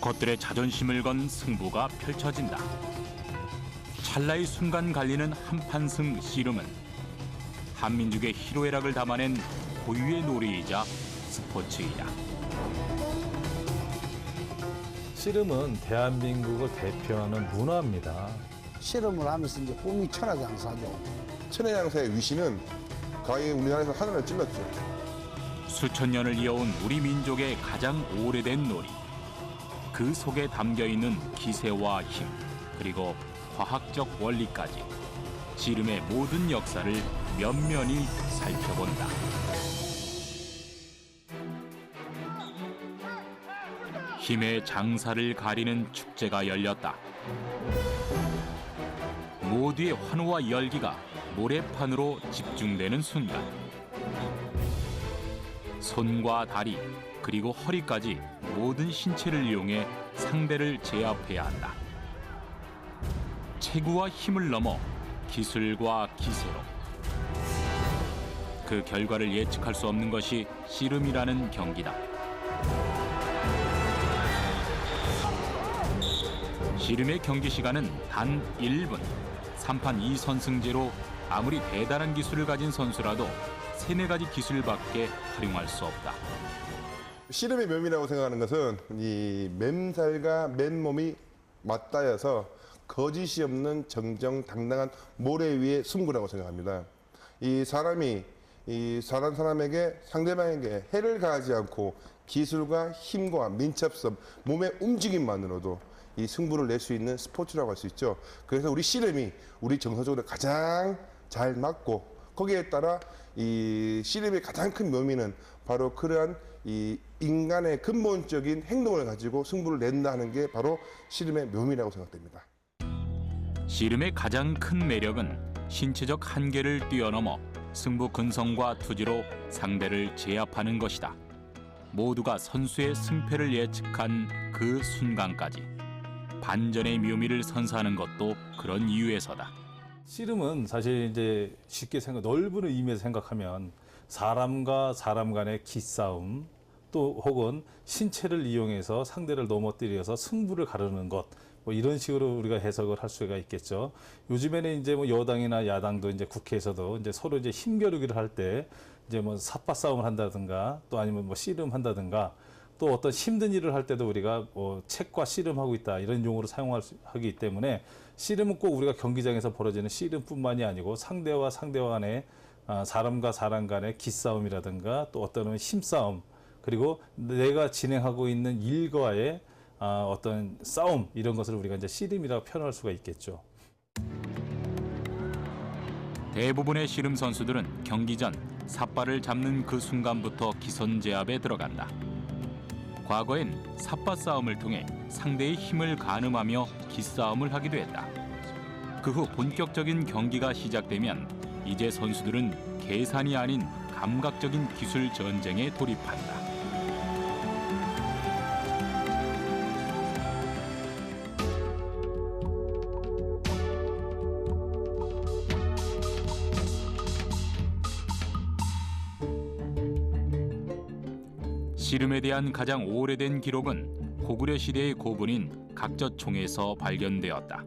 수컷들의 자존심을 건 승부가 펼쳐진다. 찰나의 순간 갈리는 한판승 씨름은 한민족의 희로애락을 담아낸 고유의 놀이이자 스포츠이다. 씨름은 대한민국을 대표하는 문화입니다. 씨름을 하면서 이제 꿈이 천하장사죠. 천하장사의 위신은 거의 우리나라에서 하늘을 찔렀죠. 수천 년을 이어온 우리 민족의 가장 오래된 놀이. 그 속에 담겨있는 기세와 힘, 그리고 과학적 원리까지 씨름의 모든 역사를 면면히 살펴본다. 힘의 장사를 가리는 축제가 열렸다. 모두의 환호와 열기가 모래판으로 집중되는 순간, 손과 다리 그리고 허리까지 모든 신체를 이용해 상대를 제압해야 한다. 체구와 힘을 넘어 기술과 기세로. 그 결과를 예측할 수 없는 것이 씨름이라는 경기다. 씨름의 경기 시간은 단 1분. 3판 2선승제로 아무리 대단한 기술을 가진 선수라도 3-4가지 기술밖에 활용할 수 없다. 씨름의 묘미라고 생각하는 것은 이 맨살과 맨몸이 맞닿아서 거짓이 없는 정정당당한 모래 위의 승부라고 생각합니다. 이 사람이 다른 사람에게 상대방에게 해를 가하지 않고 기술과 힘과 민첩성, 몸의 움직임만으로도 이 승부를 낼 수 있는 스포츠라고 할 수 있죠. 그래서 우리 씨름이 우리 정서적으로 가장 잘 맞고, 거기에 따라 이 씨름의 가장 큰 묘미는 바로 그러한 이 인간의 근본적인 행동을 가지고 승부를 낸다는 게 바로 씨름의 묘미라고 생각됩니다. 씨름의 가장 큰 매력은 신체적 한계를 뛰어넘어 승부 근성과 투지로 상대를 제압하는 것이다. 모두가 선수의 승패를 예측한 그 순간까지 반전의 묘미를 선사하는 것도 그런 이유에서다. 씨름은 사실 이제 쉽게 넓은 의미에서 생각하면 사람과 사람 간의 기싸움, 또 혹은 신체를 이용해서 상대를 넘어뜨려서 승부를 가르는 것, 뭐 이런 식으로 우리가 해석을 할 수가 있겠죠. 요즘에는 이제 뭐 여당이나 야당도 이제 국회에서도 이제 서로 이제 힘겨루기를 할 때 이제 뭐 삿바 싸움을 한다든가, 또 아니면 뭐 씨름한다든가, 또 어떤 힘든 일을 할 때도 우리가 뭐 책과 씨름하고 있다 이런 용어로 사용하기 때문에 씨름은 꼭 우리가 경기장에서 벌어지는 씨름뿐만이 아니고 상대와 간의 사람과 사람 간의 기싸움이라든가, 또 어떤 힘싸움, 그리고 내가 진행하고 있는 일과의 어떤 싸움, 이런 것을 우리가 이제 씨름이라고 표현할 수가 있겠죠. 대부분의 씨름 선수들은 경기 전 삿발을 잡는 그 순간부터 기선제압에 들어간다. 과거엔 삿바 싸움을 통해 상대의 힘을 가늠하며 기싸움을 하기도 했다. 그 후 본격적인 경기가 시작되면 이제 선수들은 계산이 아닌 감각적인 기술 전쟁에 돌입한다. 씨름에 대한 가장 오래된 기록은 고구려 시대의 고분인 각저총에서 발견되었다.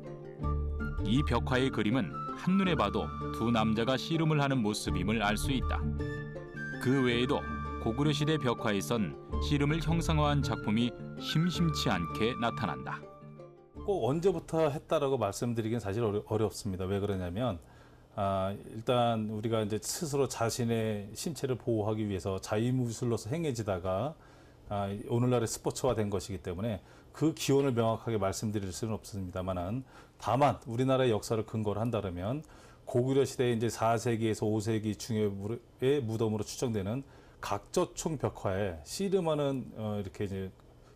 이 벽화의 그림은 한눈에 봐도 두 남자가 씨름을 하는 모습임을 알 수 있다. 그 외에도 고구려 시대 벽화에선 씨름을 형상화한 작품이 심심치 않게 나타난다. 꼭 언제부터 했다라고 말씀드리긴 사실 어렵습니다. 왜 그러냐면 일단 우리가 이제 스스로 자신의 신체를 보호하기 위해서 자유무술로서 행해지다가 오늘날의 스포츠화된 것이기 때문에 그 기원을 명확하게 말씀드릴 수는 없습니다만은, 다만 우리나라의 역사를 근거로 한다면 고구려 시대 이제 4세기에서 5세기 중엽의 무덤으로 추정되는 각저총 벽화에 씨름하는 이렇게 이제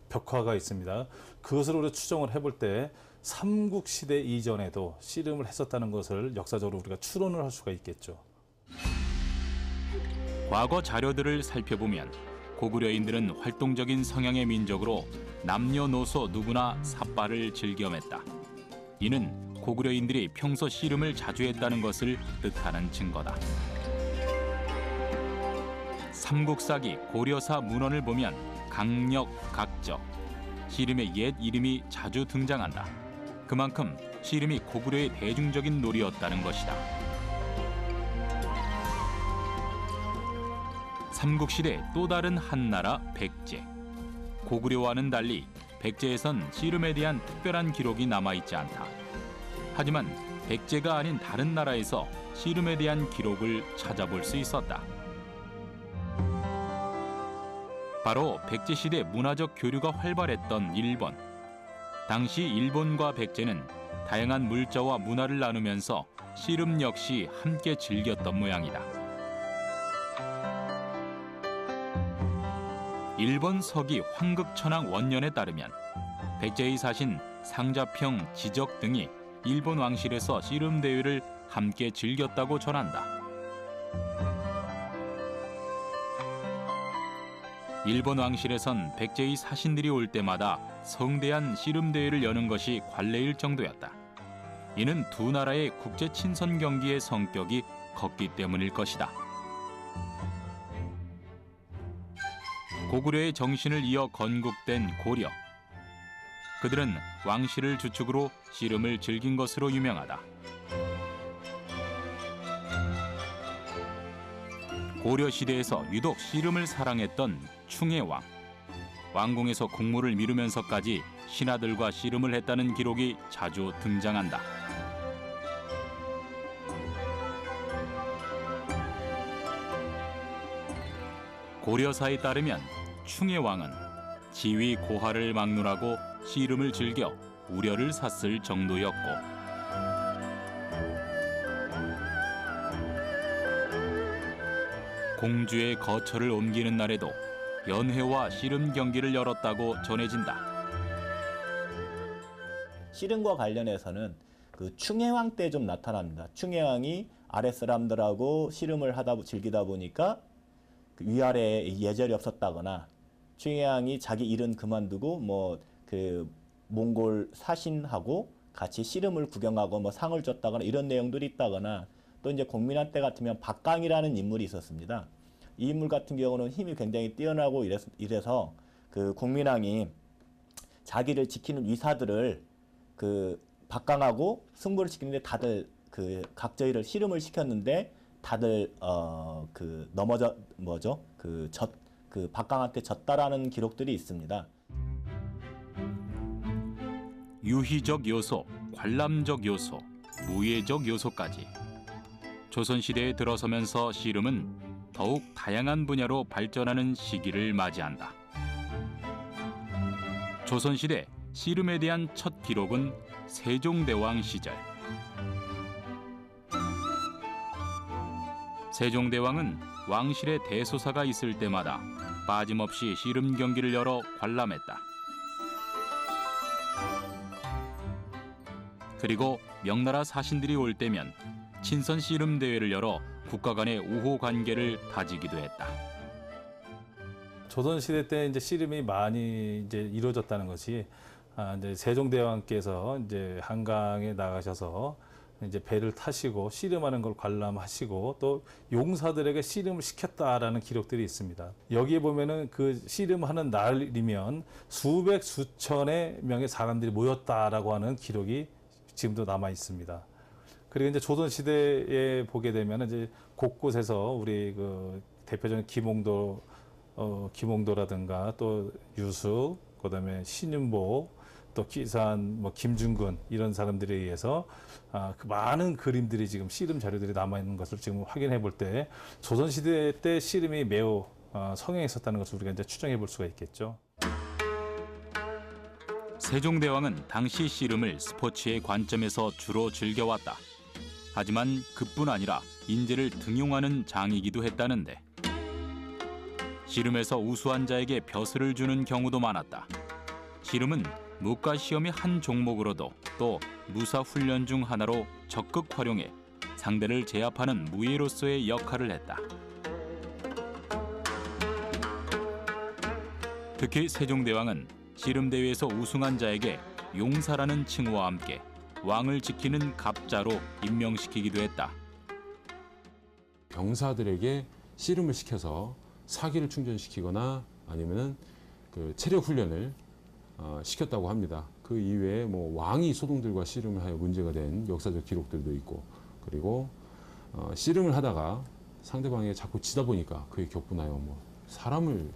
벽화가 있습니다. 그것을 우리가 추정을 해볼 때 삼국시대 이전에도 씨름을 했었다는 것을 역사적으로 우리가 추론을 할 수가 있겠죠. 과거 자료들을 살펴보면 고구려인들은 활동적인 성향의 민족으로 남녀노소 누구나 삿발을 즐겨맸다. 이는 고구려인들이 평소 씨름을 자주 했다는 것을 뜻하는 증거다. 삼국사기 고려사 문헌을 보면 강력, 각적, 씨름의 옛 이름이 자주 등장한다. 그만큼 씨름이 고구려의 대중적인 놀이였다는 것이다. 삼국시대 또 다른 한나라 백제. 고구려와는 달리 백제에선 씨름에 대한 특별한 기록이 남아있지 않다. 하지만 백제가 아닌 다른 나라에서 씨름에 대한 기록을 찾아볼 수 있었다. 바로 백제시대 문화적 교류가 활발했던 일본. 당시 일본과 백제는 다양한 물자와 문화를 나누면서 씨름 역시 함께 즐겼던 모양이다. 일본 서기 황극천왕 원년에 따르면 백제의 사신 상자평, 지적 등이 일본 왕실에서 씨름 대회를 함께 즐겼다고 전한다. 일본 왕실에선 백제의 사신들이 올 때마다 성대한 씨름 대회를 여는 것이 관례일 정도였다. 이는 두 나라의 국제 친선 경기의 성격이 컸기 때문일 것이다. 고구려의 정신을 이어 건국된 고려. 그들은 왕실을 주축으로 씨름을 즐긴 것으로 유명하다. 고려 시대에서 유독 씨름을 사랑했던 충혜왕. 왕궁에서 국무를 미루면서까지 신하들과 씨름을 했다는 기록이 자주 등장한다. 고려사에 따르면 충혜왕은 지위 고하를 막론하고 씨름을 즐겨 우려를 샀을 정도였고, 공주의 거처를 옮기는 날에도 연회와 씨름 경기를 열었다고 전해진다. 씨름과 관련해서는 그 충혜왕 때 좀 나타납니다. 충혜왕이 아랫사람들하고 씨름을 즐기다 보니까 그 위아래에 예절이 없었다거나, 충혜왕이 자기 일은 그만두고 그 몽골 사신하고 같이 씨름을 구경하고 상을 줬다거나 이런 내용들이 있다거나, 또 이제 공민왕 때 같으면 박강이라는 인물이 있었습니다. 이 인물 같은 경우는 힘이 굉장히 뛰어나고 이래서 그 공민왕이 자기를 지키는 위사들을 그 박강하고 승부를 시키는데 다들 그 각저희를 씨름을 시켰는데 다들 그 박강한테 졌다라는 기록들이 있습니다. 유희적 요소, 관람적 요소, 무예적 요소까지. 조선시대에 들어서면서 씨름은 더욱 다양한 분야로 발전하는 시기를 맞이한다. 조선시대 씨름에 대한 첫 기록은 세종대왕 시절. 세종대왕은 왕실의 대소사가 있을 때마다 빠짐없이 씨름 경기를 열어 관람했다. 그리고 명나라 사신들이 올 때면 친선 씨름 대회를 열어 국가 간의 우호 관계를 다지기도 했다. 조선시대 때 이제 씨름이 많이 이제 이루어졌다는 것이 이제 세종대왕께서 이제 한강에 나가셔서 이제 배를 타시고 씨름하는 걸 관람하시고 또 용사들에게 씨름을 시켰다라는 기록들이 있습니다. 여기에 보면은 그 씨름하는 날이면 수백 수천의 명의 사람들이 모였다라고 하는 기록이 지금도 남아 있습니다. 그리고 이제 조선 시대에 보게 되면 이제 곳곳에서 우리 그 대표적인 김홍도라든가 또 유숙, 그다음에 신윤복, 또 기산, 김중근 이런 사람들에 의해서 그 많은 그림들이 지금 씨름 자료들이 남아 있는 것을 지금 확인해 볼 때 조선 시대 때 씨름이 매우 성행했었다는 것을 우리가 이제 추정해 볼 수가 있겠죠. 세종대왕은 당시 씨름을 스포츠의 관점에서 주로 즐겨왔다. 하지만 그뿐 아니라 인재를 등용하는 장이기도 했다는데, 씨름에서 우수한 자에게 벼슬을 주는 경우도 많았다. 씨름은 무과 시험의 한 종목으로도 또 무사 훈련 중 하나로 적극 활용해 상대를 제압하는 무예로서의 역할을 했다. 특히 세종대왕은 씨름 대회에서 우승한 자에게 용사라는 칭호와 함께 왕을 지키는 갑자로 임명시키기도 했다. 병사들에게 씨름을 시켜서 사기를 충전시키거나 아니면은 그 체력 훈련을 시켰다고 합니다. 그 이외에 뭐 왕이 소동들과 씨름을 하여 문제가 된 역사적 기록들도 있고, 그리고 씨름을 하다가 상대방에게 자꾸 지다 보니까 그에 격분하여 뭐 사람을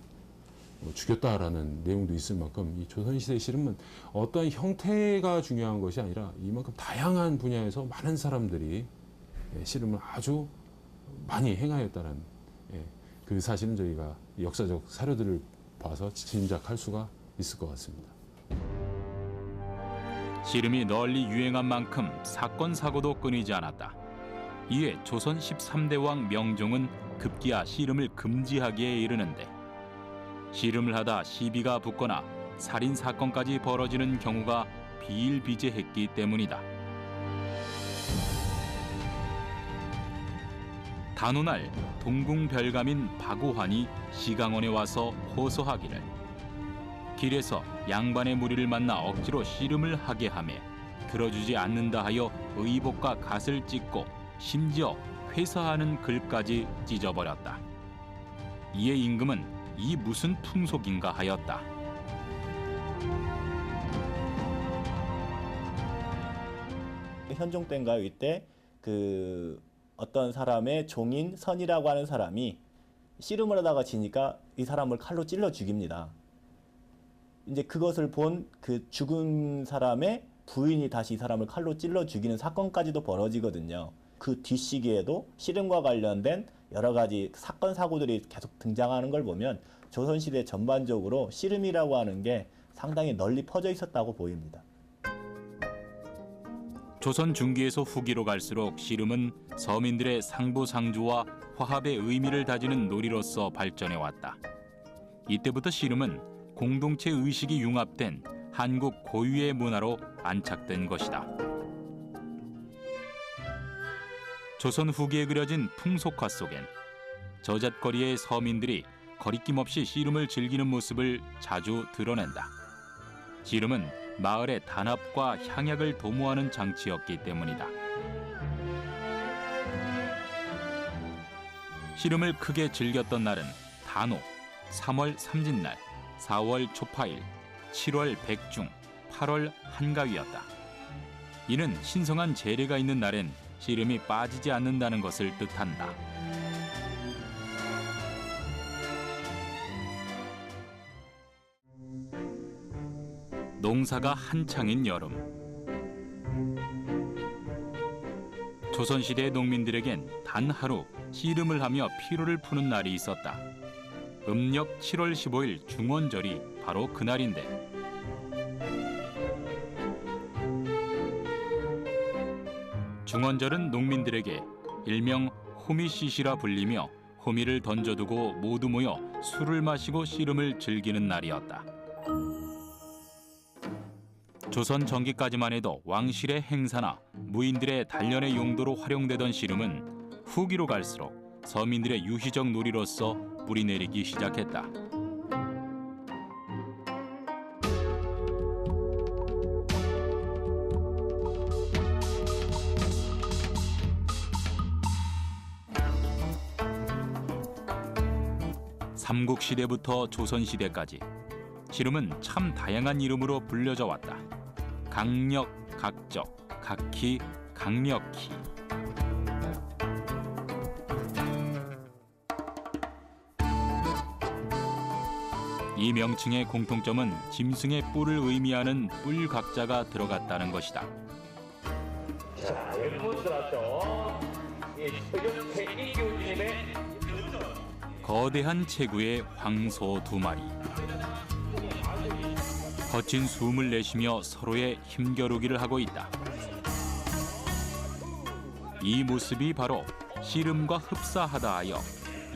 죽였다라는 내용도 있을 만큼 이 조선시대 씨름은 어떠한 형태가 중요한 것이 아니라 이만큼 다양한 분야에서 많은 사람들이 씨름을 아주 많이 행하였다는 그 사실은 저희가 역사적 사료들을 봐서 짐작할 수가 있을 것 같습니다. 씨름이 널리 유행한 만큼 사건 사고도 끊이지 않았다. 이에 조선 13대 왕 명종은 급기야 씨름을 금지하기에 이르는데 씨름을 하다 시비가 붙거나 살인 사건까지 벌어지는 경우가 비일비재했기 때문이다. 단오날 동궁 별감인 박우환이 시강원에 와서 호소하기를 길에서 양반의 무리를 만나 억지로 씨름을 하게 하며 들어주지 않는다 하여 의복과 갓을 찢고 심지어 회사하는 글까지 찢어버렸다. 이에 임금은 이 무슨 풍속인가 하였다. 현종 때인가요? 이때 그 어떤 사람의 종인 선이라고 하는 사람이 씨름을 하다가 지니까 이 사람을 칼로 찔러 죽입니다. 이제 그것을 본 그 죽은 사람의 부인이 다시 이 사람을 칼로 찔러 죽이는 사건까지도 벌어지거든요. 그 뒷시기에도 씨름과 관련된 여러 가지 사건 사고들이 계속 등장하는 걸 보면 조선시대 전반적으로 씨름이라고 하는 게 상당히 널리 퍼져 있었다고 보입니다. 조선 중기에서 후기로 갈수록 씨름은 서민들의 상부상조와 화합의 의미를 다지는 놀이로서 발전해왔다. 이때부터 씨름은 공동체 의식이 융합된 한국 고유의 문화로 안착된 것이다. 조선 후기에 그려진 풍속화 속엔 저잣거리의 서민들이 거리낌 없이 씨름을 즐기는 모습을 자주 드러낸다. 씨름은 마을의 단합과 향약을 도모하는 장치였기 때문이다. 씨름을 크게 즐겼던 날은 단오, 3월 삼진날, 4월 초파일, 7월 백중, 8월 한가위였다. 이는 신성한 재례가 있는 날엔 씨름이 빠지지 않는다는 것을 뜻한다. 농사가 한창인 여름. 조선시대 농민들에겐 단 하루 씨름을 하며 피로를 푸는 날이 있었다. 음력 7월 15일 중원절이 바로 그날인데 중원절은 농민들에게 일명 호미씨시라 불리며 호미를 던져두고 모두 모여 술을 마시고 씨름을 즐기는 날이었다. 조선 전기까지만 해도 왕실의 행사나 무인들의 단련의 용도로 활용되던 씨름은 후기로 갈수록 서민들의 유희적 놀이로서 뿌리내리기 시작했다. 삼국시대부터 조선시대까지 씨름은 참 다양한 이름으로 불려져 왔다. 강력, 각적, 각희, 강력희. 이 명칭의 공통점은 짐승의 뿔을 의미하는 뿔각자가 들어갔다는 것이다. 자, 여러분 들었죠? 최근 최이교주님의 거대한 체구의 황소 2마리. 거친 숨을 내쉬며 서로의 힘겨루기를 하고 있다. 이 모습이 바로 씨름과 흡사하다 하여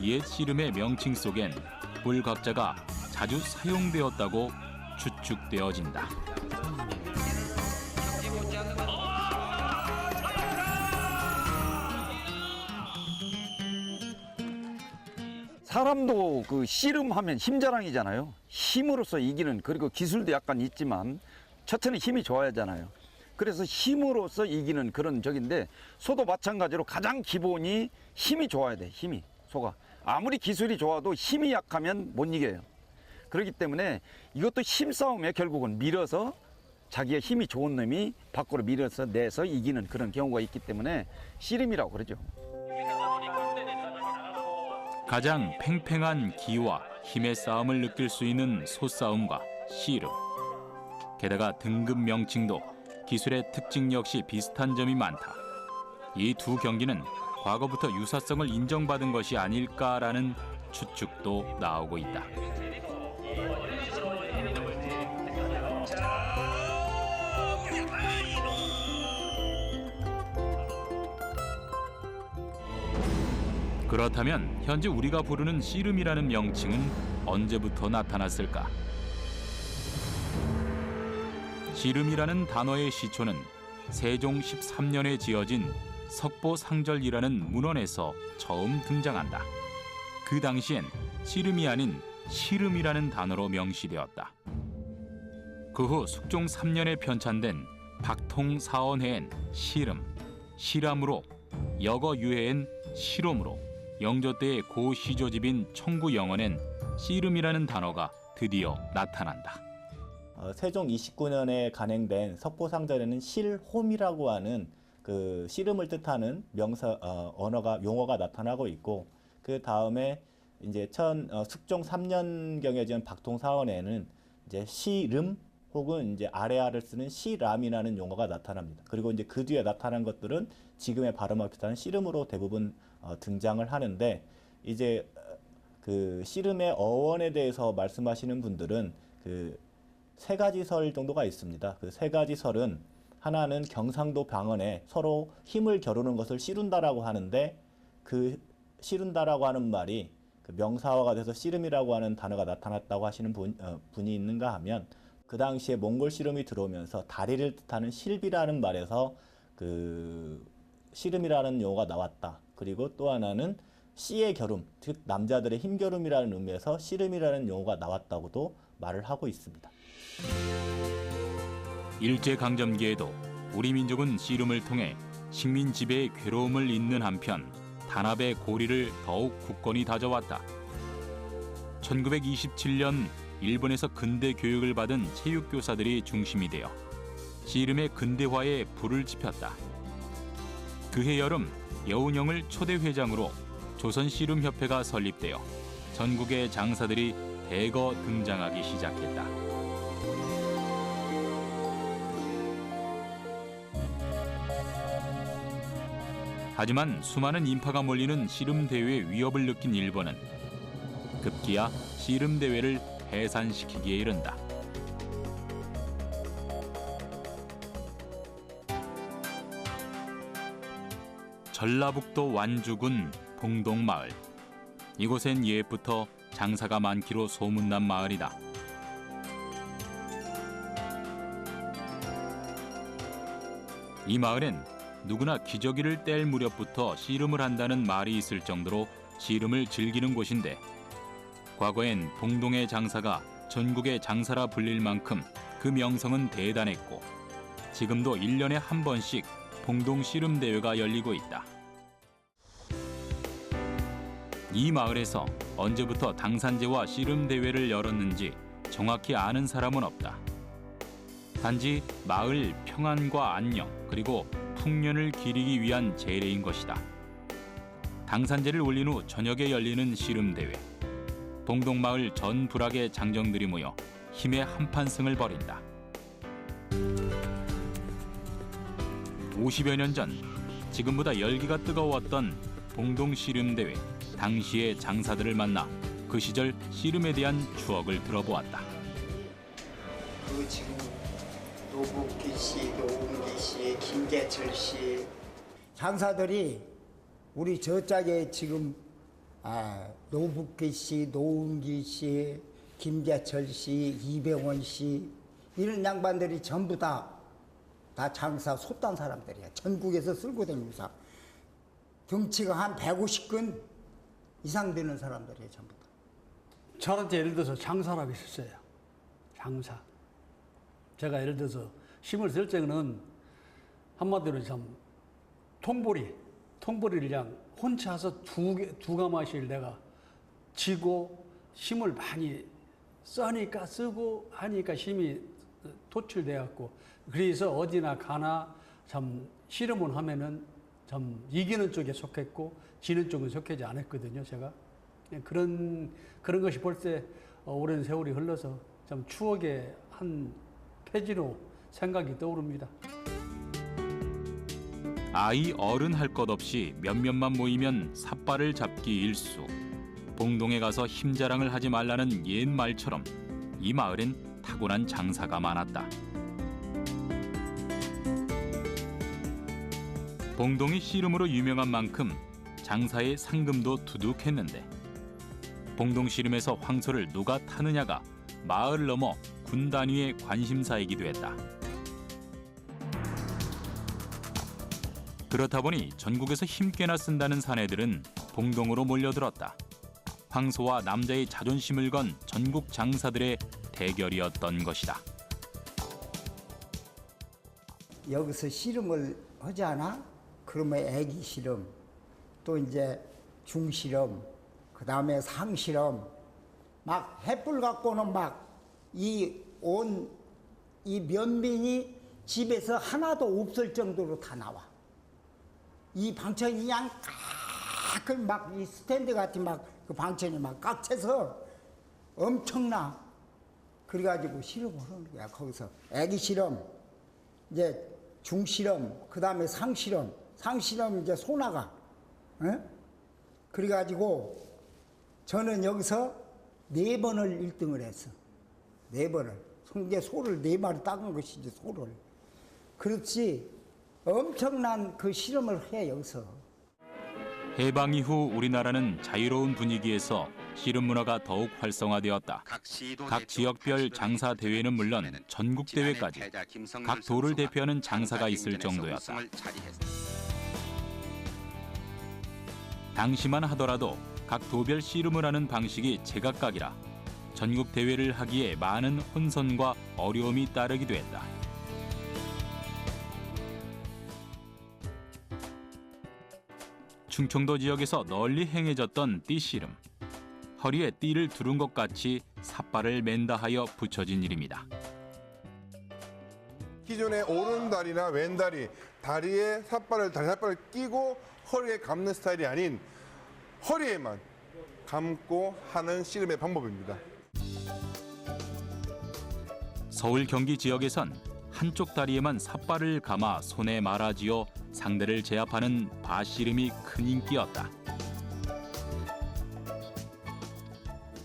옛 씨름의 명칭 속엔 뿔각자가 자주 사용되었다고 추측되어진다. 사람도 그 씨름하면 힘자랑이잖아요. 힘으로써 이기는, 그리고 기술도 약간 있지만 첫째는 힘이 좋아야 하잖아요. 그래서 힘으로써 이기는 그런 적인데, 소도 마찬가지로 가장 기본이 힘이 좋아야 돼. 힘이, 소가 아무리 기술이 좋아도 힘이 약하면 못 이겨요. 그렇기 때문에 이것도 힘싸움에 결국은 밀어서 자기의 힘이 좋은 놈이 밖으로 밀어서 내서 이기는 그런 경우가 있기 때문에 씨름이라고 그러죠. 가장 팽팽한 기와 힘의 싸움을 느낄 수 있는 소싸움과 씨름. 게다가 등급 명칭도 기술의 특징 역시 비슷한 점이 많다. 이 두 경기는 과거부터 유사성을 인정받은 것이 아닐까라는 추측도 나오고 있다. 그렇다면 현재 우리가 부르는 씨름이라는 명칭은 언제부터 나타났을까? 씨름이라는 단어의 시초는 세종 13년에 지어진 석보상절이라는 문헌에서 처음 등장한다. 그 당시엔 씨름이 아닌 시름이라는 단어로 명시되었다. 그 후 숙종 3년에 편찬된 박통사언해엔 시름, 시람으로, 역어유해엔 시롬으로, 영조 때의 고시조집인 청구영언엔 씨름이라는 단어가 드디어 나타난다. 세종 29년에 간행된 석보상절에는 실홈이라고 하는 그 씨름을 뜻하는 용어가 나타나고 있고, 그 다음에 이제 숙종 3년경에 지은 박통사언에는 이제 시름 혹은 이제 아래아를 쓰는 시람이라는 용어가 나타납니다. 그리고 이제 그 뒤에 나타난 것들은 지금의 발음과 비슷한 씨름으로 대부분 등장을 하는데, 이제 그 씨름의 어원에 대해서 말씀하시는 분들은 그 세 가지 설 정도가 있습니다. 그 세 가지 설은 하나는 경상도 방언에 서로 힘을 겨루는 것을 씨룬다라고 하는데, 그 씨룬다라고 하는 말이 그 명사화가 돼서 씨름이라고 하는 단어가 나타났다고 하시는 분이 있는가 하면, 그 당시에 몽골 씨름이 들어오면서 다리를 뜻하는 실비라는 말에서 그 씨름이라는 용어가 나왔다. 그리고 또 하나는 씨의 겨룸, 즉 남자들의 힘겨룸이라는 의미에서 씨름이라는 용어가 나왔다고도 말을 하고 있습니다. 일제강점기에도 우리 민족은 씨름을 통해 식민 지배의 괴로움을 잇는 한편 단합의 고리를 더욱 굳건히 다져왔다. 1927년 일본에서 근대 교육을 받은 체육교사들이 중심이 되어 씨름의 근대화에 불을 지폈다. 그해 여름 여운형을 초대 회장으로 조선씨름협회가 설립되어 전국의 장사들이 대거 등장하기 시작했다. 하지만 수많은 인파가 몰리는 씨름대회의 위협을 느낀 일본은 급기야 씨름대회를 해산시키기에 이른다. 전라북도 완주군 봉동마을. 이곳엔 옛부터 장사가 많기로 소문난 마을이다. 이 마을엔 누구나 기저귀를 뗄 무렵부터 씨름을 한다는 말이 있을 정도로 씨름을 즐기는 곳인데, 과거엔 봉동의 장사가 전국의 장사라 불릴 만큼 그 명성은 대단했고, 지금도 1년에 한 번씩 봉동 씨름대회가 열리고 있다. 이 마을에서 언제부터 당산제와 씨름대회를 열었는지 정확히 아는 사람은 없다. 단지 마을 평안과 안녕 그리고 풍년을 기리기 위한 제례인 것이다. 당산제를 올린 후 저녁에 열리는 씨름대회. 봉동마을 전 부락의 장정들이 모여 힘의 한판승을 벌인다. 50여 년 전 지금보다 열기가 뜨거웠던 봉동 씨름대회. 당시의 장사들을 만나 그 시절 씨름에 대한 추억을 들어보았다. 그 지금 노국기 씨, 노은기 씨, 김재철 씨 장사들이 우리 저짝에 지금 노국기 씨, 노은기 씨, 김재철 씨, 이병헌 씨 이런 양반들이 전부 다 장사 솥단 사람들이야. 전국에서 쓸고 다니면서 덩치가 한 150근 이상 되는 사람들이에요, 전부 다. 저한테 예를 들어서 장사라고 있었어요. 장사. 제가 예를 들어서 힘을 쓸 때는 한마디로 참 통보리를 그냥 혼자서 두 가마씩 내가 쥐고 힘을 많이 써니까 쓰고 하니까 힘이 도출돼갖고 그래서 어디나 가나 참 씨름을 하면은 참 이기는 쪽에 속했고 지는 쪽은 속하지 않았거든요. 제가 그런 것이 벌써 오랜 세월이 흘러서 참 추억의 한 페이지로 생각이 떠오릅니다. 아이 어른 할 것 없이 몇몇만 모이면 삿발을 잡기 일수. 봉동에 가서 힘자랑을 하지 말라는 옛 말처럼 이 마을엔 타고난 장사가 많았다. 봉동이 씨름으로 유명한 만큼 장사의 상금도 두둑했는데 봉동 씨름에서 황소를 누가 타느냐가 마을 넘어 군 단위의 관심사이기도 했다. 그렇다 보니 전국에서 힘께나 쓴다는 사내들은 봉동으로 몰려들었다. 황소와 남자의 자존심을 건 전국 장사들의 대결이었던 것이다. 여기서 씨름을 하지 않아? 그러면 애기 씨름, 또 이제 중씨름, 그 다음에 상씨름, 막 햇불 갖고는 막 이 면민이 집에서 하나도 없을 정도로 다 나와. 이 방천이 그냥 가끔 막 이 스탠드 같은 막 그 방천이 막 꽉 차서 엄청나. 그래가지고 씨름을 하는 거야. 거기서 애기 씨름, 이제 중씨름, 그 다음에 상씨름 이제 소나가. 에? 그래가지고 저는 여기서 4번을 1등을 했어. 4번을. 이제 소를 4마리 따은 것이지, 소를. 그렇지 엄청난 그 씨름을 해 여기서. 해방 이후 우리나라는 자유로운 분위기에서 씨름 문화가 더욱 활성화되었다. 각 지역별 장사 대회는 물론 전국 대회까지 각 도를 대표하는 장사가 있을 정도였다. 당시만 하더라도 각 도별 씨름을 하는 방식이 제각각이라 전국 대회를 하기에 많은 혼선과 어려움이 따르기도 했다. 충청도 지역에서 널리 행해졌던 띠씨름. 허리에 띠를 두른 것 같이 삿발을 맨다 하여 붙여진 이름이다. 기존의 오른다리나 왼다리, 다리 삿발을 끼고 허리에 감는 스타일이 아닌 허리에만 감고 하는 씨름의 방법입니다. 서울 경기 지역에선 한쪽 다리에만 삿발을 감아 손에 말아쥐어 상대를 제압하는 바씨름이 큰 인기였다.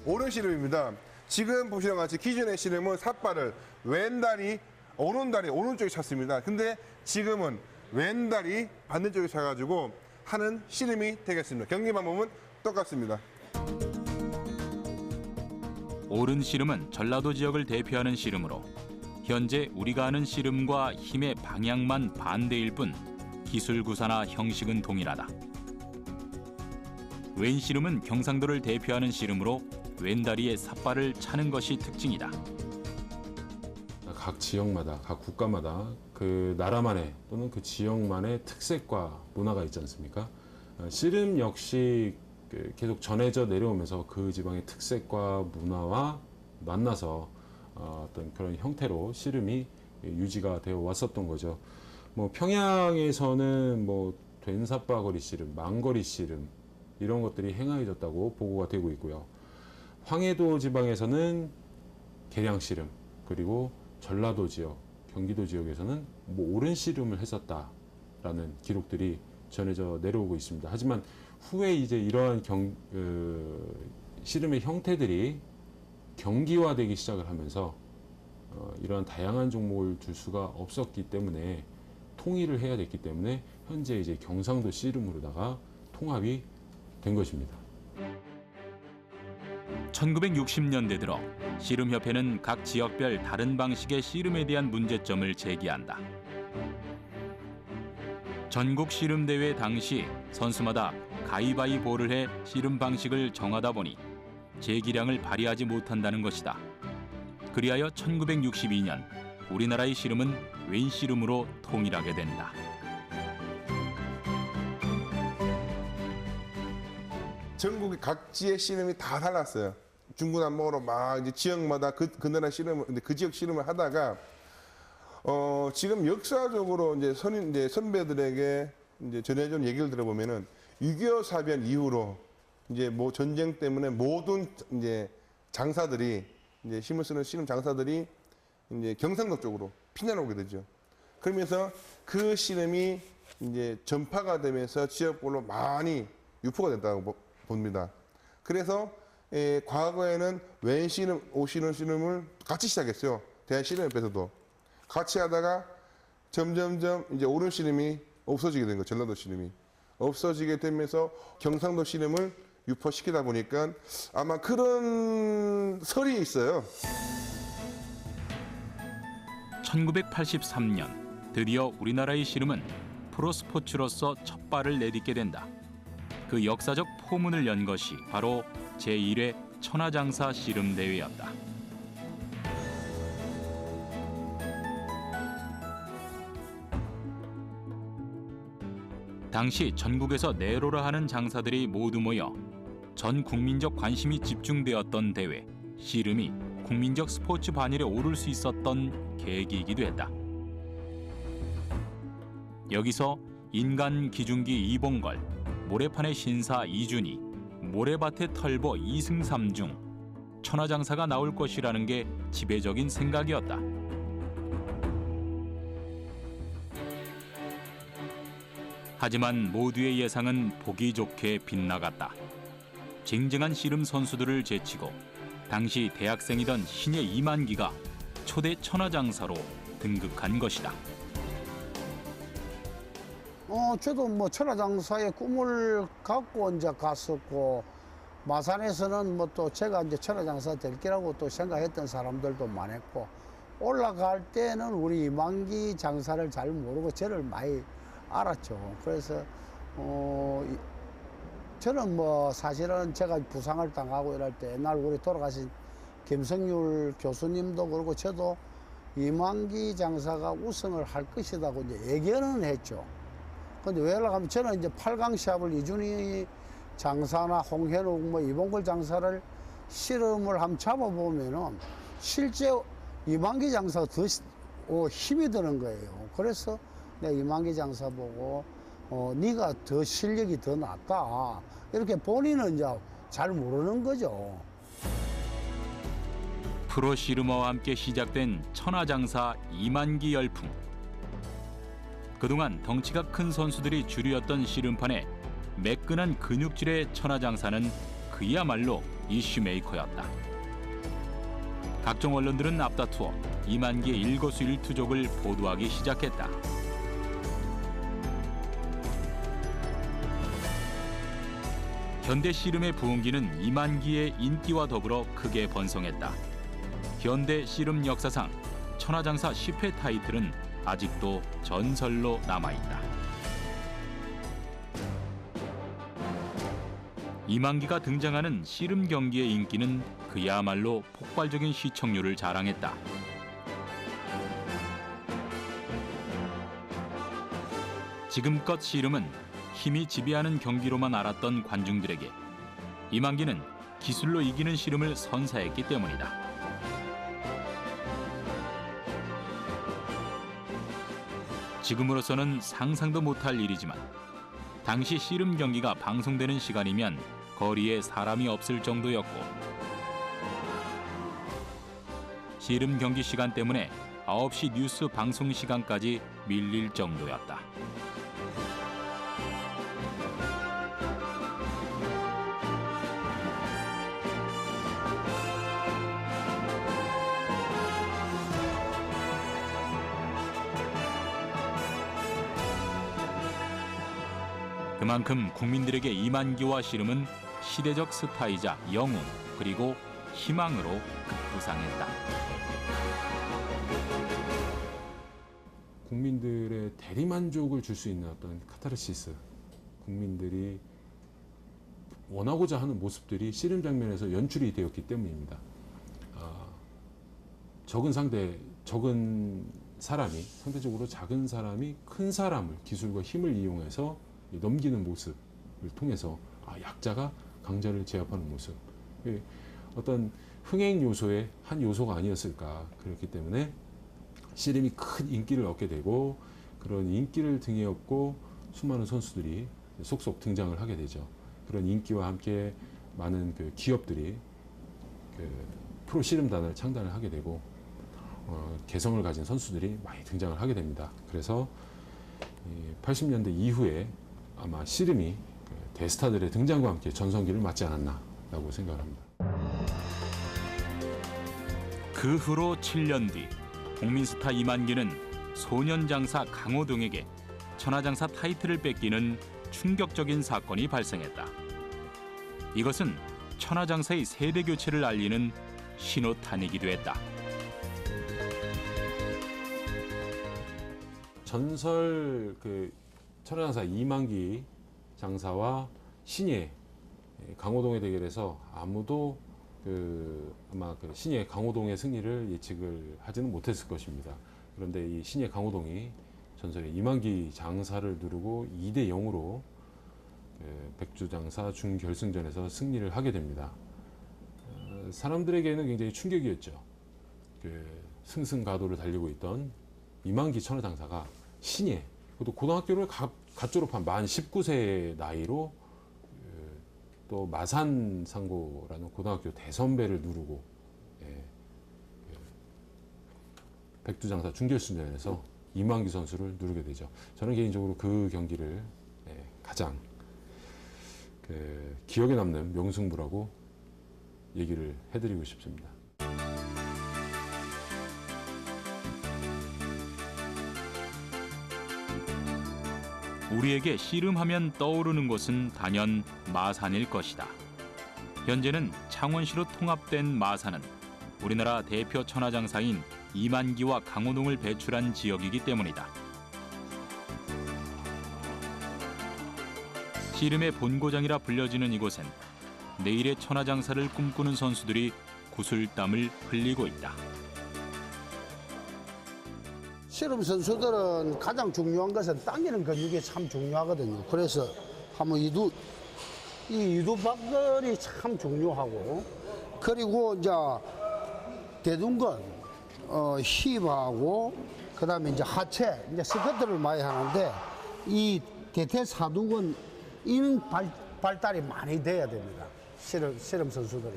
오른 씨름입니다. 지금 보시는 것 같이 기존의 씨름은 삿발을 왼다리, 오른다리 오른쪽에 찼습니다. 근데 지금은 왼다리 반대쪽에 차가지고 하는 씨름이 되겠습니다. 경기 방법은 똑같습니다. 오른 씨름은 전라도 지역을 대표하는 씨름으로 현재 우리가 아는 씨름과 힘의 방향만 반대일 뿐 기술 구사나 형식은 동일하다. 왼 씨름은 경상도를 대표하는 씨름으로 왼다리에 삿발을 차는 것이 특징이다. 각 지역마다, 각 국가마다 그 나라만의 또는 그 지역만의 특색과 문화가 있지 않습니까? 씨름 역시 계속 전해져 내려오면서 그 지방의 특색과 문화와 만나서 어떤 그런 형태로 씨름이 유지가 되어 왔었던 거죠. 뭐 평양에서는 뭐 된삿바거리 씨름, 망거리 씨름 이런 것들이 행하여졌다고 보고가 되고 있고요. 황해도 지방에서는 계량 씨름, 그리고 전라도 지역, 경기도 지역에서는 뭐 오른 씨름을 했었다라는 기록들이 전해져 내려오고 있습니다. 하지만 후에 이제 이러한 씨름의 형태들이 경기화되기 시작을 하면서 이러한 다양한 종목을 둘 수가 없었기 때문에 통일을 해야 됐기 때문에 현재 이제 경상도 씨름으로다가 통합이 된 것입니다. 1960년대 들어 씨름협회는 각 지역별 다른 방식의 씨름에 대한 문제점을 제기한다. 전국 씨름대회 당시 선수마다 가위바위보를 해 씨름 방식을 정하다 보니 재기량을 발휘하지 못한다는 것이다. 그리하여 1962년 우리나라의 씨름은 왼 씨름으로 통일하게 된다. 전국의 각지의 씨름이 다 달랐어요. 중구난방으로 막 이제 지역마다 그 나라 씨름을, 근데 그 지역 씨름을 하다가 지금 역사적으로 이제 선배들에게 이제 전해준 얘기를 들어보면은 6.25 사변 이후로 이제 뭐 전쟁 때문에 모든 이제 장사들이 이제 힘을 쓰는 씨름 장사들이 이제 경상도 쪽으로 피난오게 되죠. 그러면서 그 씨름이 이제 전파가 되면서 지역별로 많이 유포가 됐다고 봅니다. 그래서 과거에는 왼 씨름, 오씨름 씨름을 같이 시작했어요. 대한씨름협회에서도 같이 하다가 점점점 이제 오른 씨름이 없어지게 된 거예요. 전라도 씨름이 없어지게 되면서 경상도 씨름을 유포시키다 보니까 아마 그런 설이 있어요. 1983년 드디어 우리나라의 씨름은 프로스포츠로서 첫 발을 내딛게 된다. 그 역사적 포문을 연 것이 바로 제1회 천하장사 씨름대회였다. 당시 전국에서 내로라 하는 장사들이 모두 모여 전 국민적 관심이 집중되었던 대회, 씨름이 국민적 스포츠 반열에 오를 수 있었던 계기이기도 했다. 여기서 인간 기중기 이봉걸, 모래판의 신사 이준희, 모래밭의 털보 이승삼 중 천하장사가 나올 것이라는 게 지배적인 생각이었다. 하지만 모두의 예상은 보기 좋게 빗나갔다. 쟁쟁한 씨름 선수들을 제치고 당시 대학생이던 신예 이만기가 초대 천하장사로 등극한 것이다. 저도 뭐 천하장사의 꿈을 갖고 이제 갔었고, 마산에서는 뭐 또 제가 이제 천하장사 될 거라고 또 생각했던 사람들도 많았고, 올라갈 때는 우리 이만기 장사를 잘 모르고 저를 많이 알았죠. 그래서 저는 뭐 사실은 제가 부상을 당하고 이럴 때 옛날 우리 돌아가신 김성률 교수님도 그러고 저도 이만기 장사가 우승을 할 것이라고 이제 예견은 했죠. 근데 왜 그러냐면 저는 이제 8강 시합을 이준희 장사나 홍현욱 뭐 이봉걸 장사를 씨름을 한번 잡아보면은 실제 이만기 장사가 더 힘이 드는 거예요. 그래서 내가 이만기 장사 보고 네가 더 실력이 더 낫다. 이렇게 본인은 이제 잘 모르는 거죠. 프로 씨름어와 함께 시작된 천하장사 이만기 열풍. 그동안 덩치가 큰 선수들이 주류였던 씨름판에 매끈한 근육질의 천하장사는 그야말로 이슈메이커였다. 각종 언론들은 앞다투어 이만기의 일거수일투족을 보도하기 시작했다. 현대 씨름의 부흥기는 이만기의 인기와 더불어 크게 번성했다. 현대 씨름 역사상 천하장사 10회 타이틀은 아직도 전설로 남아있다. 이만기가 등장하는 씨름 경기의 인기는 그야말로 폭발적인 시청률을 자랑했다. 지금껏 씨름은 힘이 지배하는 경기로만 알았던 관중들에게 이만기는 기술로 이기는 씨름을 선사했기 때문이다. 지금으로서는 상상도 못할 일이지만 당시 씨름 경기가 방송되는 시간이면 거리에 사람이 없을 정도였고 씨름 경기 시간 때문에 9시 뉴스 방송 시간까지 밀릴 정도였다. 그만큼 국민들에게 이만기와 씨름은 시대적 스타이자 영웅 그리고 희망으로 급부상했다. 국민들의 대리만족을 줄 수 있는 어떤 카타르시스, 국민들이 원하고자 하는 모습들이 씨름 장면에서 연출이 되었기 때문입니다. 적은 사람이, 상대적으로 작은 사람이 큰 사람을 기술과 힘을 이용해서 넘기는 모습을 통해서 약자가 강자를 제압하는 모습. 어떤 흥행 요소의 한 요소가 아니었을까. 그렇기 때문에 씨름이 큰 인기를 얻게 되고 그런 인기를 등에 업고 수많은 선수들이 속속 등장을 하게 되죠. 그런 인기와 함께 많은 그 기업들이 그 프로 씨름단을 창단을 하게 되고 개성을 가진 선수들이 많이 등장을 하게 됩니다. 그래서 80년대 이후에 아마 씨름이 대스타들의 등장과 함께 전성기를 맞지 않았나라고 생각을 합니다. 그 후로 7년 뒤 국민스타 이만기는 소년장사 강호동에게 천하장사 타이틀을 뺏기는 충격적인 사건이 발생했다. 이것은 천하장사의 세대 교체를 알리는 신호탄이기도 했다. 전설 그 천하장사 이만기 장사와 신예 강호동의 대결에서 아무도 아마 신예 강호동의 승리를 예측을 하지는 못했을 것입니다. 그런데 이 신예 강호동이 전설의 이만기 장사를 누르고 2대 0으로 백주장사 준결승전에서 승리를 하게 됩니다. 사람들에게는 굉장히 충격이었죠. 승승가도를 달리고 있던 이만기 천하장사가 신예, 또 고등학교를 갓 졸업한 만 19세의 나이로 또 마산상고라는 고등학교 대선배를 누르고 백두장사 준결승전에서 이만기 선수를 누르게 되죠. 저는 개인적으로 그 경기를 가장 기억에 남는 명승부라고 얘기를 해드리고 싶습니다. 우리에게 씨름하면 떠오르는 곳은 단연 마산일 것이다. 현재는 창원시로 통합된 마산은 우리나라 대표 천하장사인 이만기와 강호동을 배출한 지역이기 때문이다. 씨름의 본고장이라 불려지는 이곳엔 내일의 천하장사를 꿈꾸는 선수들이 구슬땀을 흘리고 있다. 씨름 선수들은 가장 중요한 것은 당기는 근육이 참 중요하거든요. 그래서 한번 이 이두박근이 참 중요하고, 그리고 이제 대둔근, 힙하고 그다음에 이제 하체, 이제 스쿼트를 많이 하는데 이 대퇴사두근 이는 발달이 많이 돼야 됩니다. 씨름 선수들이.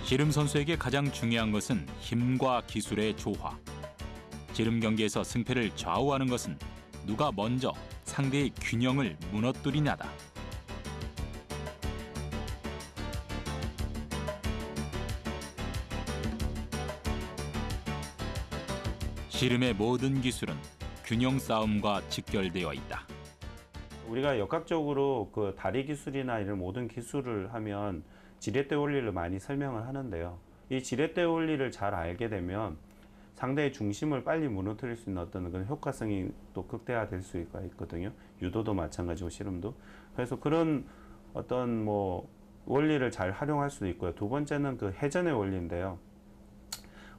씨름 선수에게 가장 중요한 것은 힘과 기술의 조화. 씨름 경기에서 승패를 좌우하는 것은 누가 먼저 상대의 균형을 무너뜨리냐다. 씨름의 모든 기술은 균형 싸움과 직결되어 있다. 우리가 역학적으로 그 다리 기술이나 이런 모든 기술을 하면 지렛대 원리를 많이 설명을 하는데요. 이 지렛대 원리를 잘 알게 되면 상대의 중심을 빨리 무너뜨릴 수 있는 어떤 그런 효과성이 또 극대화될 수가 있거든요. 유도도 마찬가지고 씨름도. 그래서 그런 어떤 뭐 원리를 잘 활용할 수도 있고요. 두 번째는 그 회전의 원리인데요.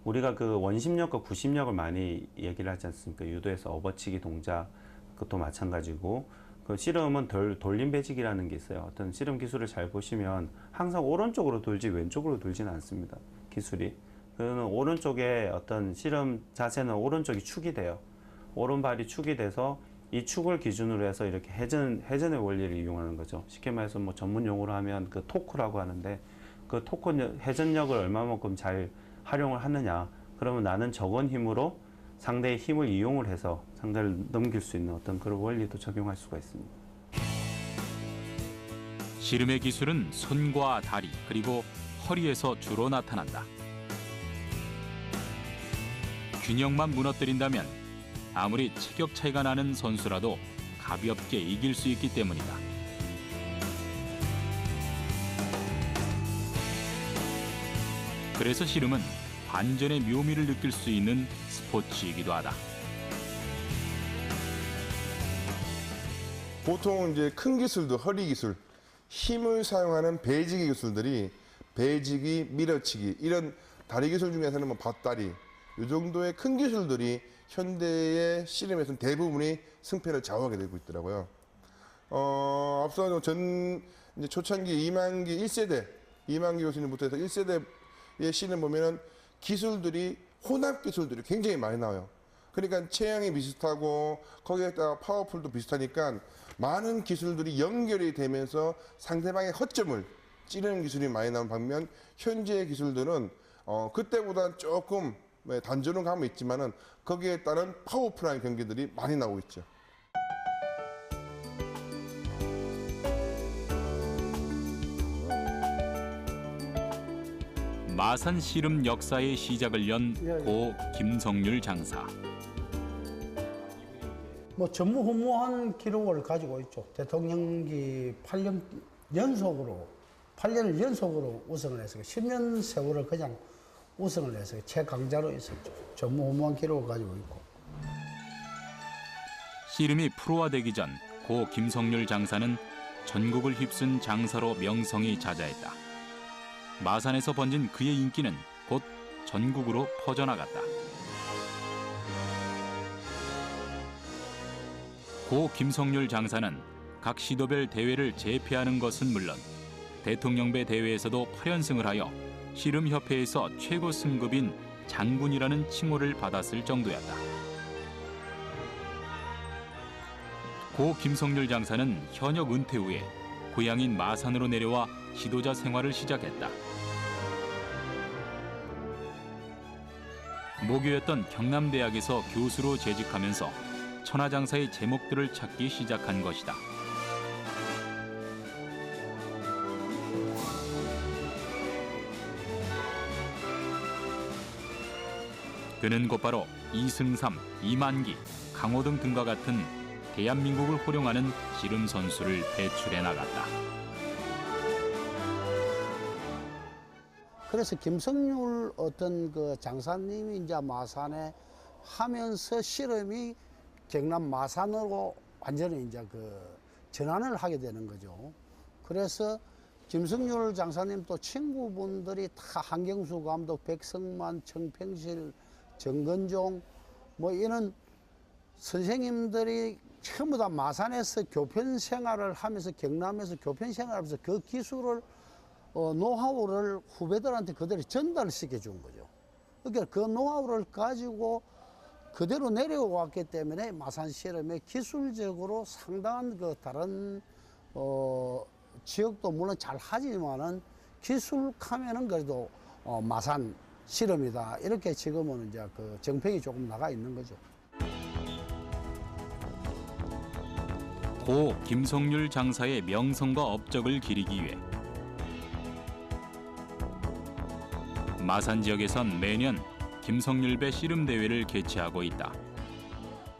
우리가 그 원심력과 구심력을 많이 얘기를 하지 않습니까? 유도에서 업어치기 동작, 그것도 마찬가지고. 그 씨름은 돌림 배직이라는 게 있어요. 어떤 씨름 기술을 잘 보시면 항상 오른쪽으로 돌지 왼쪽으로 돌지는 않습니다. 기술이. 그는 오른쪽에 어떤 씨름 자세는 오른쪽이 축이 돼요. 오른발이 축이 돼서 이 축을 기준으로 해서 이렇게 회전의 원리를 이용하는 거죠. 쉽게 말해서 뭐 전문 용어로 하면 그 토크라고 하는데, 그 토크 회전력을 얼마만큼 잘 활용을 하느냐. 그러면 나는 적은 힘으로 상대의 힘을 이용을 해서 상대를 넘길 수 있는 어떤 그런 원리도 적용할 수가 있습니다. 씨름의 기술은 손과 다리 그리고 허리에서 주로 나타난다. 균형만 무너뜨린다면 아무리 체격 차이가 나는 선수라도 가볍게 이길 수 있기 때문이다. 그래서 씨름은 반전의 묘미를 느낄 수 있는 스포츠이기도 하다. 보통 이제 큰 기술도 허리 기술, 힘을 사용하는 배지기 기술들이 배지기, 밀어치기 이런 다리 기술 중에서는 뭐 밧다리 이 정도의 큰 기술들이 현대의 씨름에서는 대부분이 승패를 좌우하게 되고 있더라고요. 앞서 이제 초창기 이만기 1세대 이만기 교수님부터 해서 1세대의 씨름 보면은 기술들이 혼합 기술들이 굉장히 많이 나와요. 그러니까 체형이 비슷하고 거기에다가 파워풀도 비슷하니까 많은 기술들이 연결이 되면서 상대방의 허점을 찌르는 기술이 많이 나온 반면 현재의 기술들은 그때보다 조금 단조로운 감은 있지만은 거기에 따른 파워풀한 경기들이 많이 나오고 있죠. 마산 씨름 역사의 시작을 연 고 김성률 장사. 뭐 전무후무한 기록을 가지고 있죠. 대통령기 8년을 연속으로 우승을 해서 10년 세월을 그냥 우승을 해서 최강자로 있었죠. 전무후무한 기록을 가지고 있고. 씨름이 프로화되기 전 고 김성률 장사는 전국을 휩쓴 장사로 명성이 자자했다. 마산에서 번진 그의 인기는 곧 전국으로 퍼져나갔다. 고 김성률 장사는 각 시도별 대회를 제패하는 것은 물론 대통령배 대회에서도 8연승을 하여 씨름협회에서 최고 승급인 장군이라는 칭호를 받았을 정도였다. 고 김성률 장사는 현역 은퇴 후에 고향인 마산으로 내려와 지도자 생활을 시작했다. 모교였던 경남대학에서 교수로 재직하면서 천하장사의 제목들을 찾기 시작한 것이다. 그는 곧바로 이승삼, 이만기, 강호등 등과 같은 대한민국을 호령하는 씨름 선수를 배출해 나갔다. 그래서 김성률 어떤 그 장사님이 이제 마산에 하면서 씨름이 경남 마산으로 완전히 이제 그 전환을 하게 되는 거죠. 그래서 김성률 장사님 또 친구분들이 다 한경수 감독, 백성만, 정평실, 정건종 뭐 이런 선생님들이 전부 다 마산에서 교편 생활을 하면서 경남에서 교편 생활하면서 그 기술을 노하우를 후배들한테 그대로 전달시켜 준 거죠. 그러니까 그 노하우를 가지고 그대로 내려왔기 때문에 마산 씨름의 기술적으로 상당한 그 다른 지역도 물론 잘 하지만은 기술하면은 그래도 마산 씨름이다 이렇게 지금은 이제 그 정평이 조금 나가 있는 거죠. 고 김성률 장사의 명성과 업적을 기리기 위해 마산 지역에선 매년 김성률배 씨름 대회를 개최하고 있다.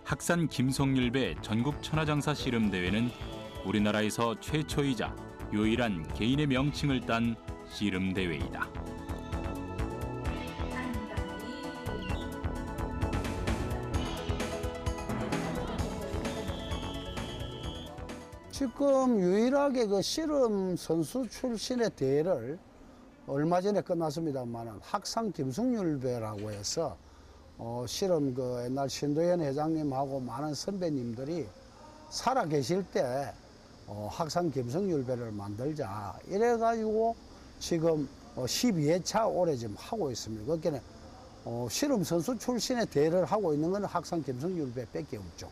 학산 김성률배 전국 천하장사 씨름 대회는 우리나라에서 최초이자 유일한 개인의 명칭을 딴 씨름 대회이다. 지금 유일하게 그 씨름 선수 출신의 대회를 얼마 전에 끝났습니다만은 학상 김성률배라고 해서 씨름 그 옛날 신도현 회장님하고 많은 선배님들이 살아 계실 때 학상 김성률배를 만들자 이래가지고 지금 12회차 올해 지금 하고 있습니다. 그러니까 씨름 선수 출신의 대회를 하고 있는 건 학상 김성률배밖에 없죠.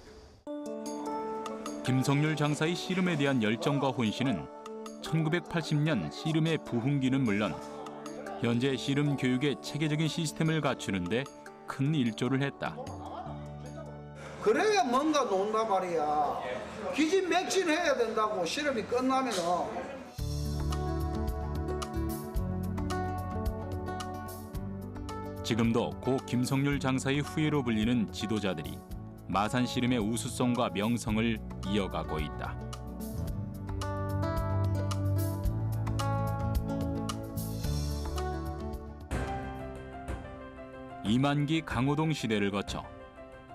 김성률 장사의 씨름에 대한 열정과 혼신은 1980년 씨름의 부흥기는 물론 현재 씨름 교육의 체계적인 시스템을 갖추는데 큰 일조를 했다. 그래야 뭔가 논다 말이야. 기진맥진해야 된다고 씨름이 끝나면은. 지금도 고 김성률 장사의 후예로 불리는 지도자들이 마산 씨름의 우수성과 명성을 이어가고 있다. 이만기 강호동 시대를 거쳐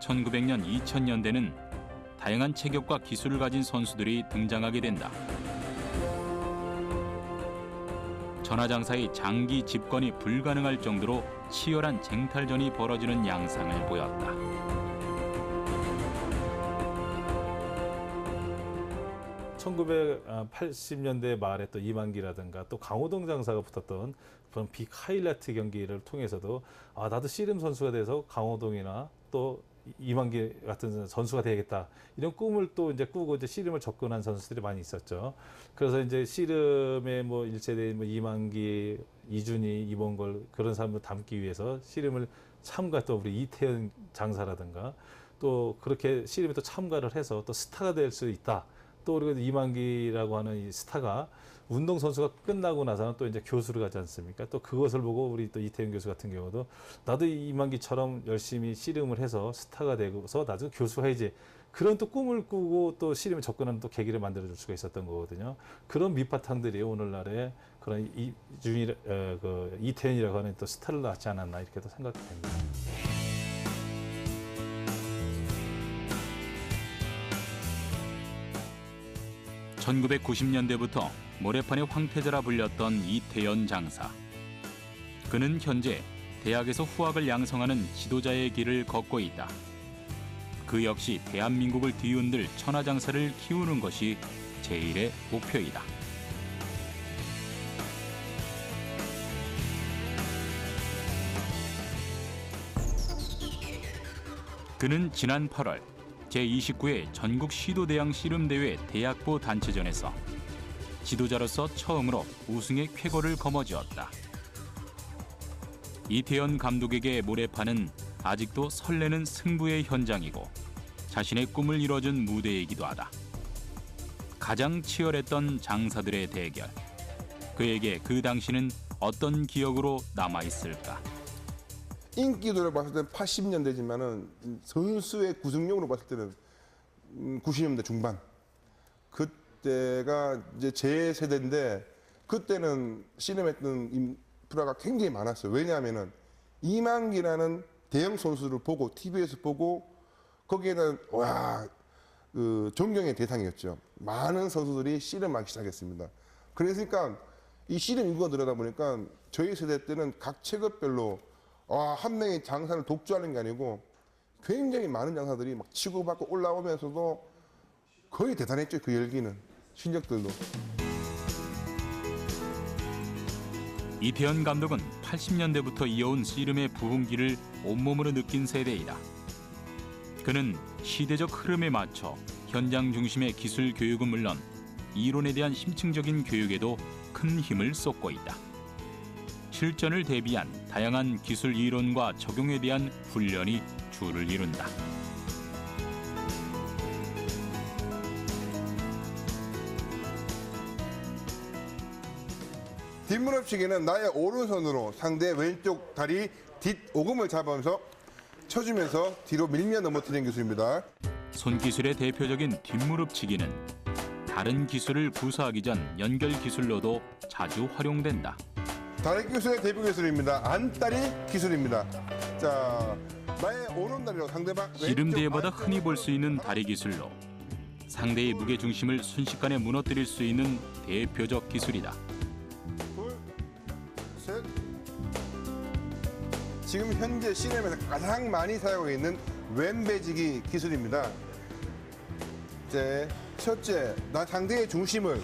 1900년 2000년대는 다양한 체격과 기술을 가진 선수들이 등장하게 된다. 천하장사의 장기 집권이 불가능할 정도로 치열한 쟁탈전이 벌어지는 양상을 보였다. 1980년대 말에 또 이만기라든가 또 강호동 장사가 붙었던 그런 빅 하이라이트 경기를 통해서도 나도 씨름 선수가 돼서 강호동이나 또 이만기 같은 선수가 되겠다 이런 꿈을 또 이제 꾸고 이제 씨름을 접근한 선수들이 많이 있었죠. 그래서 이제 씨름의 뭐 1세대 뭐 이만기, 이준희, 이봉걸 그런 사람을 담기 위해서 씨름을 참가했던 우리 이태현 장사라든가 또 그렇게 씨름에 또 참가를 해서 또 스타가 될 수 있다. 또 그리고 이만기라고 하는 이 스타가 운동 선수가 끝나고 나서는 또 이제 교수를 가지 않습니까? 또 그것을 보고 우리 또 이태현 교수 같은 경우도 나도 이만기처럼 열심히 씨름을 해서 스타가 되고서 나도 교수가 해야지. 그런 또 꿈을 꾸고 또 씨름에 접근하는 또 계기를 만들어 줄 수가 있었던 거거든요. 그런 밑바탕들이 오늘날에 그런 이태현이라고 하는 또 스타를 낳지 않았나 이렇게도 생각이 됩니다. 1990년대부터 모래판의 황태자라 불렸던 이태현 장사. 그는 현재 대학에서 후학을 양성하는 지도자의 길을 걷고 있다. 그 역시 대한민국을 뒤흔들 천하장사를 키우는 것이 제1의 목표이다. 그는 지난 8월 제29회 전국 시도대항 씨름대회 대학부 단체전에서 지도자로서 처음으로 우승의 쾌거를 거머쥐었다. 이태현 감독에게 모래판은 아직도 설레는 승부의 현장이고 자신의 꿈을 이뤄준 무대이기도 하다. 가장 치열했던 장사들의 대결. 그에게 그 당시는 어떤 기억으로 남아있을까? 인기도를 봤을 때는 80년대지만은 선수의 구승용으로 봤을 때는 90년대 중반. 그때가 이제 제 세대인데 그때는 씨름했던 인프라가 굉장히 많았어요. 왜냐하면은 이만기라는 대형 선수를 보고 TV에서 보고 거기에는 그 존경의 대상이었죠. 많은 선수들이 씨름하기 시작했습니다. 그러니까 이 씨름 인구가 늘어나다 보니까 저희 세대 때는 각 체급별로 한 명의 장사를 독주하는 게 아니고 굉장히 많은 장사들이 막 치고받고 올라오면서도 거의 대단했죠. 그 열기는 실력들도. 이태현 감독은 80년대부터 이어온 씨름의 부흥기를 온몸으로 느낀 세대이다. 그는 시대적 흐름에 맞춰 현장 중심의 기술 교육은 물론 이론에 대한 심층적인 교육에도 큰 힘을 쏟고 있다. 실전을 대비한 다양한 기술 이론과 적용에 대한 훈련이 주를 이룬다. 뒷무릎치기는 나의 오른손으로 상대의 왼쪽 다리 뒷오금을 잡으면서 쳐주면서 뒤로 밀며 넘어뜨리는 기술입니다. 손기술의 대표적인 뒷무릎치기는 다른 기술을 구사하기 전 연결 기술로도 자주 활용된다. 다리 기술의 대표 기술입니다. 안다리 기술입니다. 자, 나의 오른다리로 상대방 씨름대회보다 흔히 볼 수 있는 다리 기술로 상대의 무게 중심을 순식간에 무너뜨릴 수 있는 대표적 기술이다. 둘, 셋. 지금 현재 씨름에서 가장 많이 사용하고 있는 왼배지기 기술입니다. 이제 첫째, 나 상대의 중심을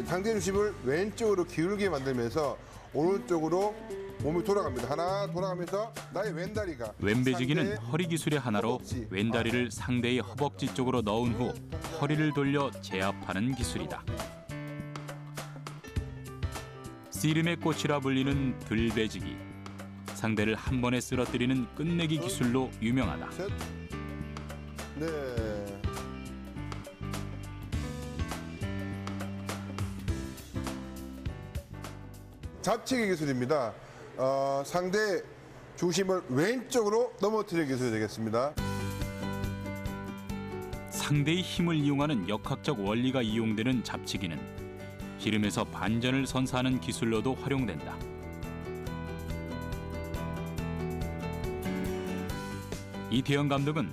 상대의 중심을 왼쪽으로 기울게 만들면서 오른쪽으로 몸이 돌아갑니다. 하나 돌아가면서 나의 왼다리가 왼배지기는 허리 기술의 하나로 왼다리를 상대의 허벅지 쪽으로 넣은 후 허리를 돌려 제압하는 기술이다. 씨름의 꽃이라 불리는 들배지기. 상대를 한 번에 쓰러뜨리는 끝내기 기술로 유명하다. 셋, 네. 잡치기 기술입니다. 상대 중심을 왼쪽으로 넘어뜨리는 기술이 되겠습니다. 상대의 힘을 이용하는 역학적 원리가 이용되는 잡치기는 씨름에서 반전을 선사하는 기술로도 활용된다. 이태현 감독은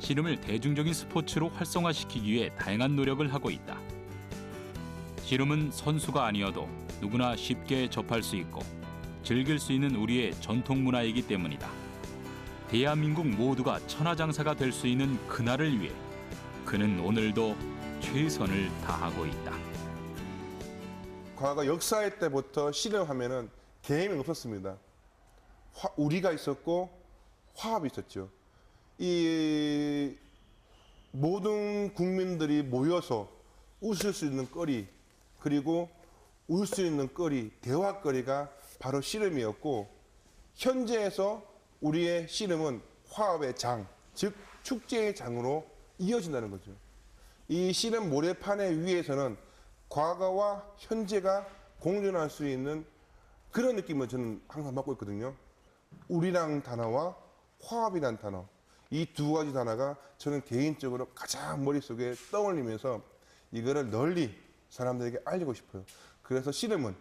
씨름을 대중적인 스포츠로 활성화시키기 위해 다양한 노력을 하고 있다. 씨름은 선수가 아니어도 누구나 쉽게 접할 수 있고 즐길 수 있는 우리의 전통 문화이기 때문이다. 대한민국 모두가 천하장사가 될 수 있는 그날을 위해 그는 오늘도 최선을 다하고 있다. 과거 역사의 때부터 씨름하면은 개념이 없었습니다. 우리가 있었고 화합이 있었죠. 이 모든 국민들이 모여서 웃을 수 있는 거리, 그리고 울 수 있는 거리, 대화거리가 바로 씨름이었고, 현재에서 우리의 씨름은 화합의 장, 즉 축제의 장으로 이어진다는 거죠. 이 씨름 모래판의 위에서는 과거와 현재가 공존할 수 있는 그런 느낌을 저는 항상 맡고 있거든요. 우리랑 단어와 화합이란 단어, 이 두 가지 단어가 저는 개인적으로 가장 머릿속에 떠올리면서 이거를 널리 사람들에게 알리고 싶어요. 그래서 씨름은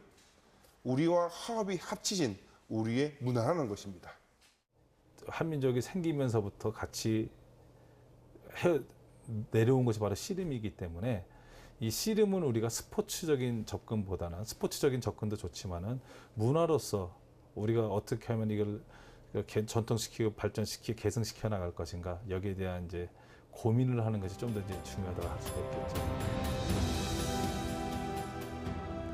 우리와 화합이 합치진 우리의 문화라는 것입니다. 한민족이 생기면서부터 같이 내려온 것이 바로 씨름이기 때문에 이 씨름은 우리가 스포츠적인 접근보다는, 스포츠적인 접근도 좋지만은 문화로서 우리가 어떻게 하면 이걸 전통시키고 발전시키고 개성시켜 나갈 것인가, 여기에 대한 이제 고민을 하는 것이 좀 더 이제 중요하다고 할 수가 있겠죠.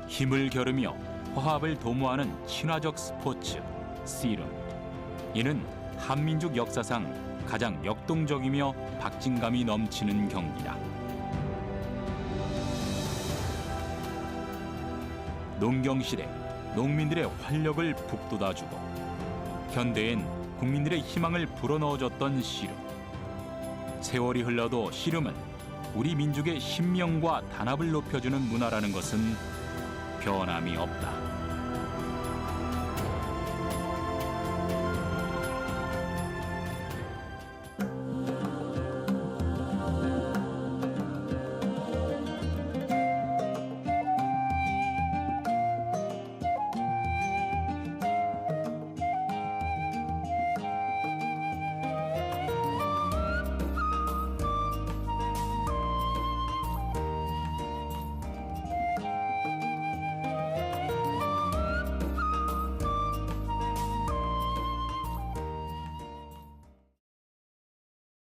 힘을 겨루며 화합을 도모하는 친화적 스포츠 씨름. 이는 한민족 역사상 가장 역동적이며 박진감이 넘치는 경기다. 농경시대 농민들의 활력을 북돋아주고 현대엔 국민들의 희망을 불어넣어줬던 씨름. 세월이 흘러도 씨름은 우리 민족의 신명과 단합을 높여주는 문화라는 것은 변함이 없다.